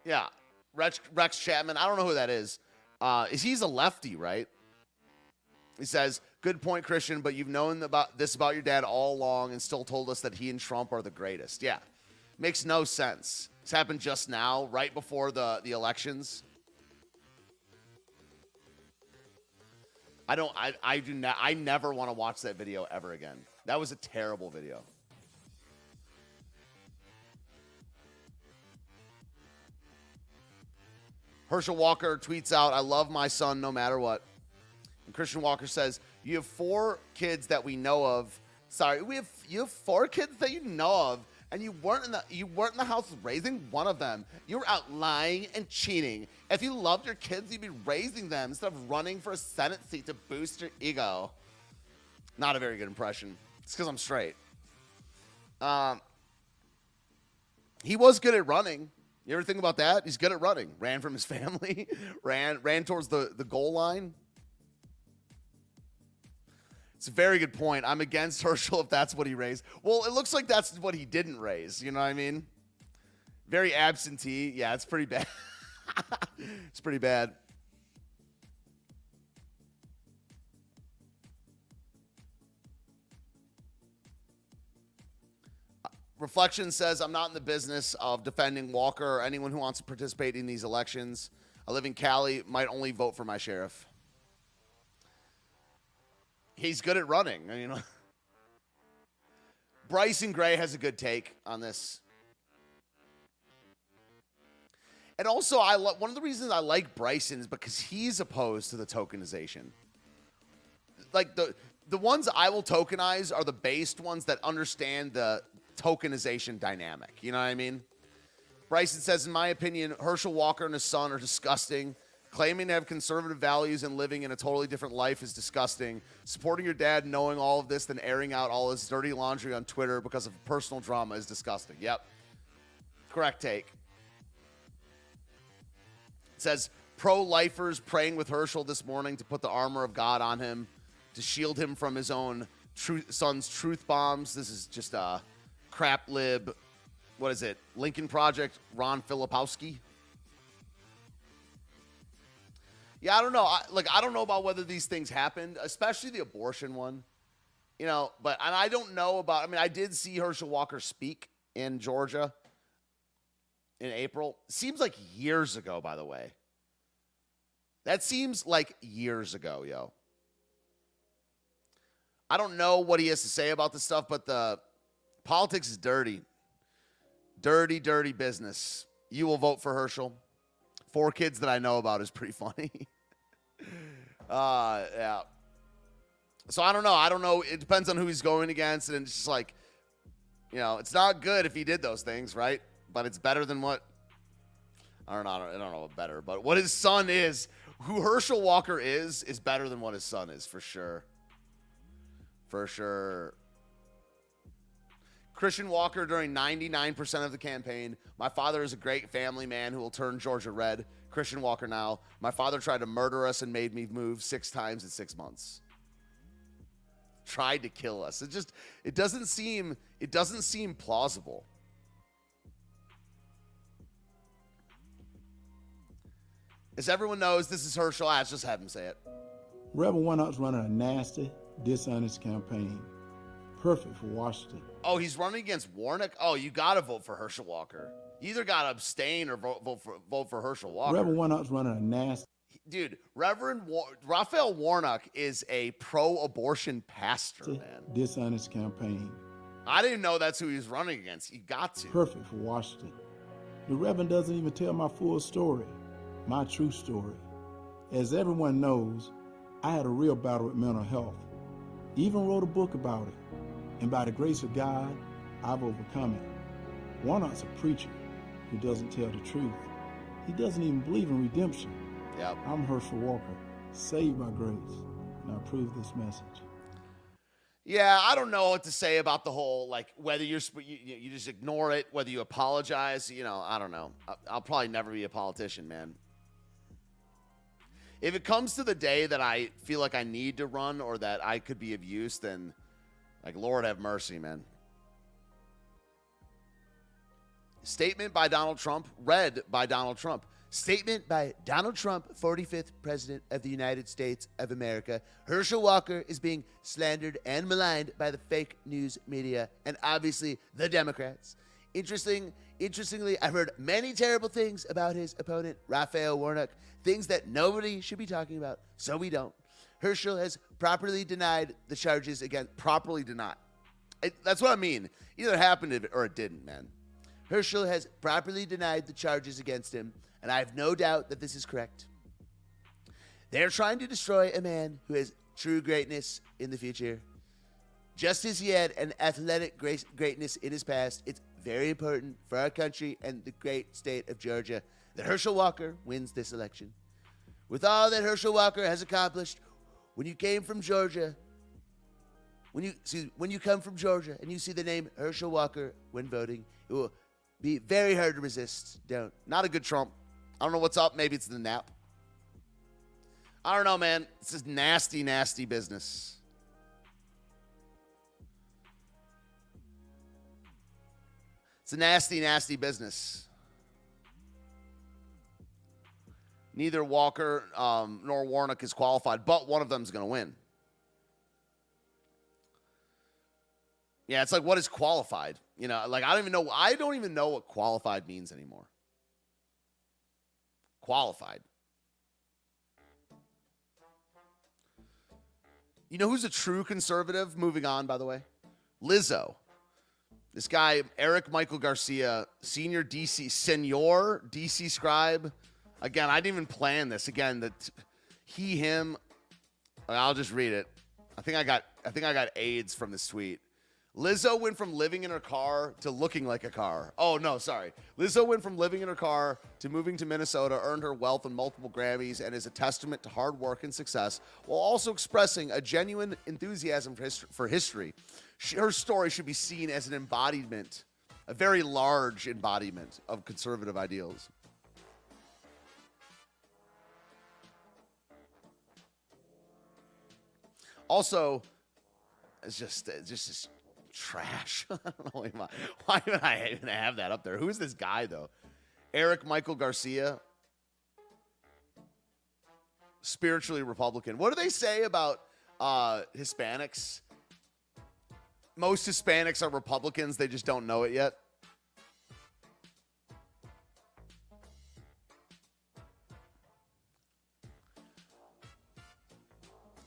Yeah, Rex Chapman. I don't know who that is. He's a lefty, right? He says, good point, Christian, but you've known about your dad all along and still told us that he and Trump are the greatest. Yeah, makes no sense. This happened just now, right before the elections. I never want to watch that video ever again. That was a terrible video. Herschel Walker tweets out, I love my son no matter what. And Christian Walker says, you have 4 kids that we know of. Sorry, you have 4 kids that you know of, and you weren't in the house raising one of them. You were out lying and cheating. If you loved your kids, you'd be raising them instead of running for a Senate seat to boost your ego. Not a very good impression. It's because I'm straight. He was good at running. You ever think about that? He's good at running. Ran from his family. ran towards the goal line. It's a very good point. I'm against Herschel if that's what he raised. Well, it looks like that's what he didn't raise. You know what I mean? Very absentee. Yeah, it's pretty bad. It's pretty bad. Reflection says, I'm not in the business of defending Walker or anyone who wants to participate in these elections. I live in Cali, might only vote for my sheriff. He's good at running, Bryson Gray has a good take on this. And also, one of the reasons I like Bryson is because he's opposed to the tokenization. Like, the ones I will tokenize are the based ones that understand the tokenization dynamic. You know what I mean? Bryson says, in my opinion, Herschel Walker and his son are disgusting. Claiming to have conservative values and living in a totally different life is disgusting. Supporting your dad knowing all of this, then airing out all his dirty laundry on Twitter because of personal drama is disgusting. Yep. Correct take. It says, pro-lifers praying with Herschel this morning to put the armor of God on him to shield him from his own son's truth bombs. This is just a crap lib. What is it? Lincoln Project, Ron Filipowski. Yeah, I don't know. I don't know about whether these things happened, especially the abortion one. But and I don't know about. I mean, I did see Herschel Walker speak in Georgia in April. Seems like years ago, by the way. That seems like years ago, yo. I don't know what he has to say about this stuff, but the politics is dirty. Dirty, dirty business. You will vote for Herschel. 4 kids that I know about is pretty funny. Yeah. So I don't know. I don't know. It depends on who he's going against. And it's just like, it's not good if he did those things, right? But it's better than what, I don't know what better, but what his son is, who Herschel Walker is better than what his son is, for sure. For sure. Christian Walker during 99% of the campaign. My father is a great family man who will turn Georgia red. Christian Walker now. My father tried to murder us and made me move 6 times in 6 months. Tried to kill us. It doesn't seem plausible. As everyone knows, this is Herschel. Let's just have him say it. Reverend Warnock's running a nasty, dishonest campaign. Perfect for Washington. Oh, he's running against Warnock? Oh, you got to vote for Herschel Walker. You either got to abstain or vote for Herschel Walker. Reverend Warnock's running a nasty. Dude, Raphael Warnock is a pro-abortion pastor, man. Dishonest campaign. I didn't know that's who he's running against. You got to. Perfect for Washington. The Reverend doesn't even tell my full story, my true story. As everyone knows, I had a real battle with mental health. Even wrote a book about it. And by the grace of God, I've overcome it. Warnock's a preacher who doesn't tell the truth. He doesn't even believe in redemption. Yep. I'm Herschel Walker, saved by grace, and I approve this message. Yeah, I don't know what to say about the whole, whether you just ignore it, whether you apologize, I don't know. I'll probably never be a politician, man. If it comes to the day that I feel like I need to run or that I could be of use, then, Lord have mercy, man. Statement by Donald Trump, read by Donald Trump. Statement by Donald Trump, 45th President of the United States of America. Herschel Walker is being slandered and maligned by the fake news media and obviously the Democrats. Interestingly, I've heard many terrible things about his opponent, Raphael Warnock, things that nobody should be talking about, so we don't. Herschel has properly denied the charges properly denied. That's what I mean. Either it happened or it didn't, man. Herschel has properly denied the charges against him, and I have no doubt that this is correct. They're trying to destroy a man who has true greatness in the future. Just as he had an athletic greatness in his past, it's very important for our country and the great state of Georgia that Herschel Walker wins this election. With all that Herschel Walker has accomplished, when you came from Georgia, when you come from Georgia and you see the name Herschel Walker when voting, it will be very hard to resist. Not a good Trump. I don't know what's up. Maybe it's the nap. I don't know, man. This is nasty, nasty business. It's a nasty, nasty business. Neither Walker nor Warnock is qualified, but one of them is going to win. Yeah, it's like, what is qualified? I don't even know what qualified means anymore. Qualified. You know who's a true conservative? Moving on, by the way. Lizzo. This guy, Eric Michael Garcia, senior DC scribe. Again, I didn't even plan this. Again, him. I'll just read it. I think I got AIDS from this tweet. Lizzo went from living in her car to looking like a car. Oh, no, sorry. Lizzo went from living in her car to moving to Minnesota, earned her wealth and multiple Grammys, and is a testament to hard work and success, while also expressing a genuine enthusiasm for history. Her story should be seen as an embodiment, a very large embodiment of conservative ideals. Also, it's just trash. I don't know why would I even have that up there? Who is this guy, though? Eric Michael Garcia. spiritually Republican. What do they say about Hispanics? Most Hispanics are Republicans. They just don't know it yet.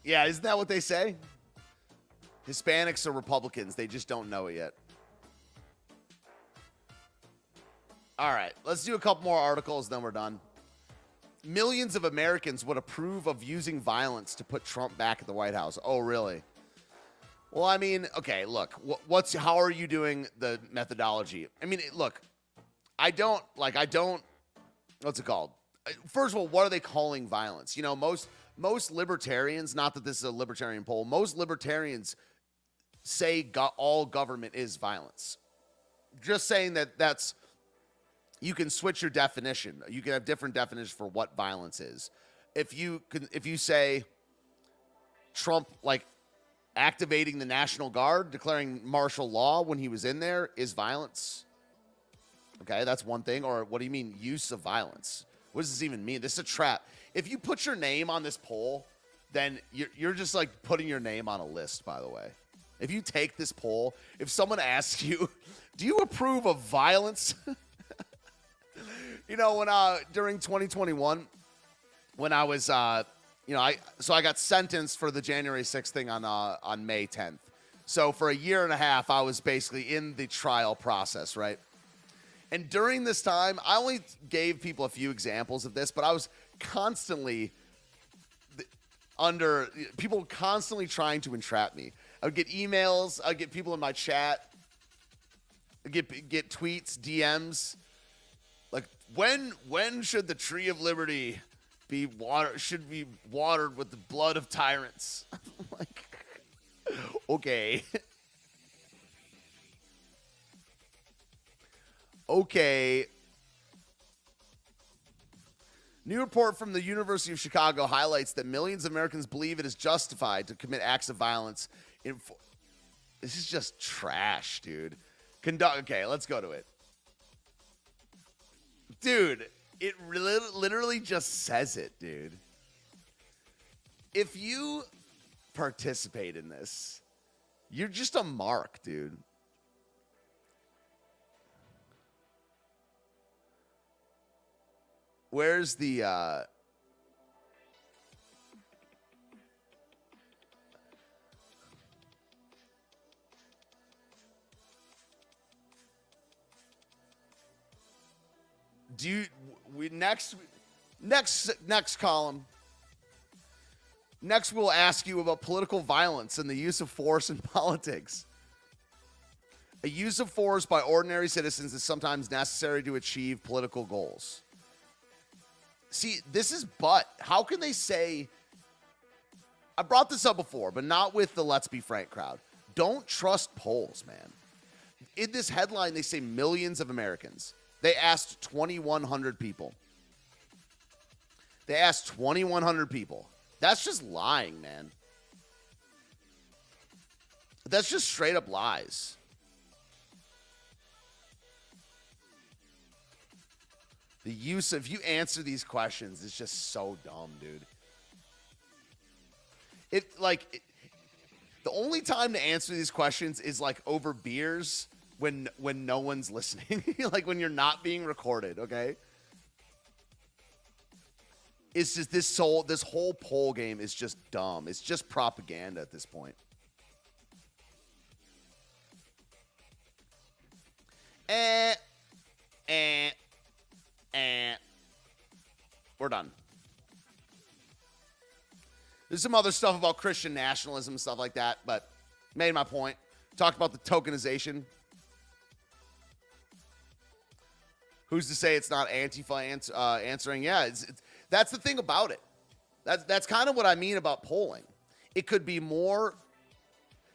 Yeah, isn't that what they say? Hispanics are Republicans. They just don't know it yet. All right, let's do a couple more articles, then we're done. Millions of Americans would approve of using violence to put Trump back at the White House. Oh, really? Well, I mean, okay, look, how are you doing the methodology? I mean, look, I don't, what's it called? First of all, what are they calling violence? You know, most libertarians, not that this is a libertarian poll, most libertarians say all government is violence. Just saying that's, you can switch your definition. You can have different definitions for what violence is. If you say Trump, like, activating the National Guard, declaring martial law when he was in there is violence. Okay, that's one thing. Or what do you mean, use of violence? What does this even mean? This is a trap. If you put your name on this poll, then you're just like putting your name on a list, by the way. If you take this poll, if someone asks you, do you approve of violence? You know, when during 2021, when I was I got sentenced for the January 6th thing on May 10th. So for a year and a half, I was basically in the trial process, right? And during this time, I only gave people a few examples of this, but I was constantly under people constantly trying to entrap me. I would get emails, I'd get people in my chat, I'd get tweets, DMs, like when should the tree of liberty be watered with the blood of tyrants? Like, okay. Okay. New report from the University of Chicago highlights that millions of Americans believe it is justified to commit acts of violence. This is just trash, dude. Okay, let's go to it. Dude, it literally just says it, dude. If you participate in this, you're just a mark, dude. Where's the next column. Next, we'll ask you about political violence and the use of force in politics. A use of force by ordinary citizens is sometimes necessary to achieve political goals. See, this is how can they say, I brought this up before, but not with the Let's Be Frank crowd. Don't trust polls, man. In this headline, they say millions of Americans. They asked 2,100 people. That's just lying, man. That's just straight up lies. The use of, if you answer these questions, it's just so dumb, dude. The only time to answer these questions is like over beers when no one's listening, like when you're not being recorded, okay? It's just this whole poll game is just dumb. It's just propaganda at this point. We're done. There's some other stuff about Christian nationalism and stuff like that, but made my point. Talked about the tokenization. Who's to say it's not Antifa answering? Yeah, that's the thing about it. That's kind of what I mean about polling. It could be more.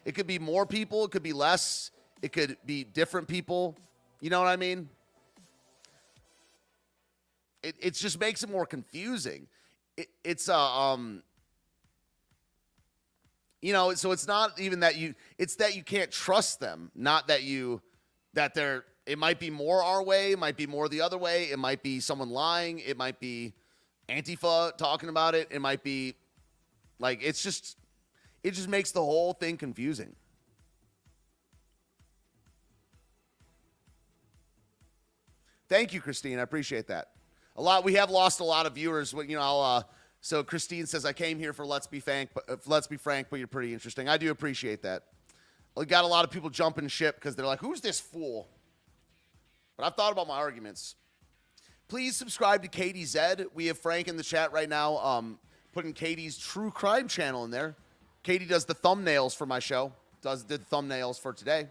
It could be more people. It could be less. It could be different people. You know what I mean? It just makes it more confusing. It's so it's not even that it's that you can't trust them, not that it might be more our way, it might be more the other way, it might be someone lying, it might be Antifa talking about it. It might be like, it just makes the whole thing confusing. Thank you, Christine. I appreciate that. We have lost a lot of viewers. You know, so Christine says, I came here for Let's Be Frank, but you're pretty interesting. I do appreciate that. We got a lot of people jumping ship because they're like, who's this fool? But I've thought about my arguments. Please subscribe to KDZ. We have Frank in the chat right now, putting Katie's true crime channel in there. Katie does the thumbnails for my show. Did the thumbnails for today.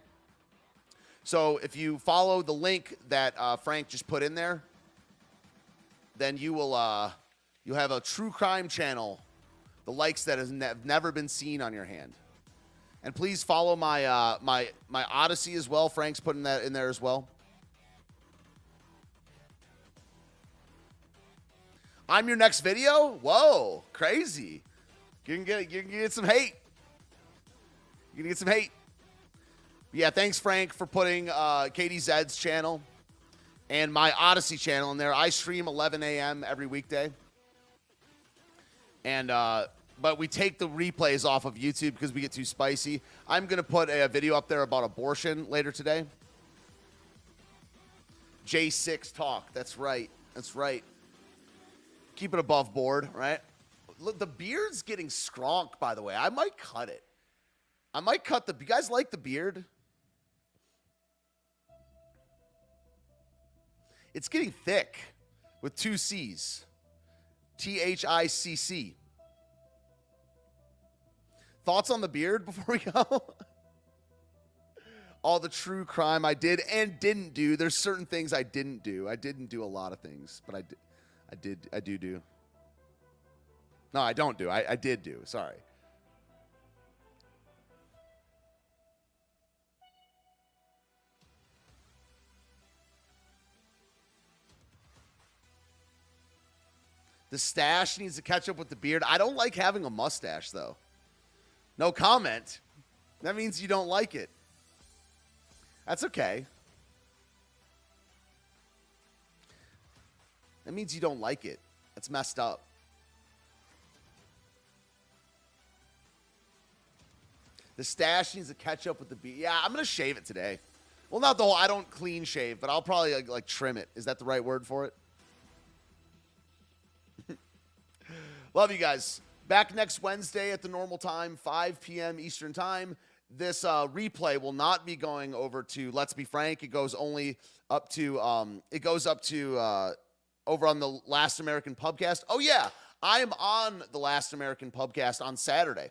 So if you follow the link that Frank just put in there, then you will you have a true crime channel, the likes that has never been seen on your hand. And please follow my my Odyssey as well. Frank's putting that in there as well. I'm your next video? Whoa, crazy. You can get some hate. You can get some hate. Yeah, thanks, Frank, for putting Katie Zed's channel and my Odyssey channel in there. I stream 11 a.m. every weekday. And but we take the replays off of YouTube because we get too spicy. I'm going to put a video up there about abortion later today. J6 Talk. That's right. That's right. Keep it above board, right? Look, the beard's getting skronk, by the way. I might cut it. I might cut the... You guys like the beard? It's getting thick with 2 C's. THICC. Thoughts on the beard before we go? All the true crime I did and didn't do. There's certain things I didn't do. I didn't do a lot of things, but I do. No, I don't do. I did do. Sorry. The stash needs to catch up with the beard. I don't like having a mustache, though. No comment. That means you don't like it. That's okay. That means you don't like it. That's messed up. The stash needs to catch up with the beard. Yeah, I'm going to shave it today. Well, not the whole, I don't clean shave, but I'll probably like trim it. Is that the right word for it? Love you guys. Back next Wednesday at the normal time, 5 p.m. Eastern time. This replay will not be going over to Let's Be Frank. It goes only up to over on the Last American Pubcast. Oh yeah, I am on the Last American Pubcast on Saturday.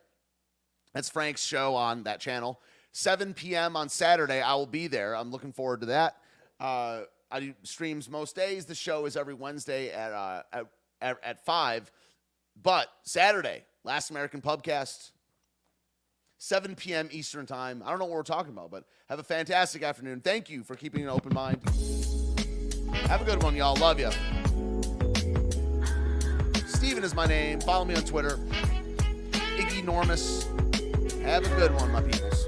That's Frank's show on that channel. 7 p.m. on Saturday, I will be there. I'm looking forward to that. I do streams most days. The show is every Wednesday at 5. But Saturday, Last American Pubcast, 7 p.m. Eastern time. I don't know what we're talking about, but have a fantastic afternoon. Thank you for keeping an open mind. Have a good one, y'all. Love you. Steven is my name. Follow me on Twitter. Ignoramus. Have a good one, my peoples.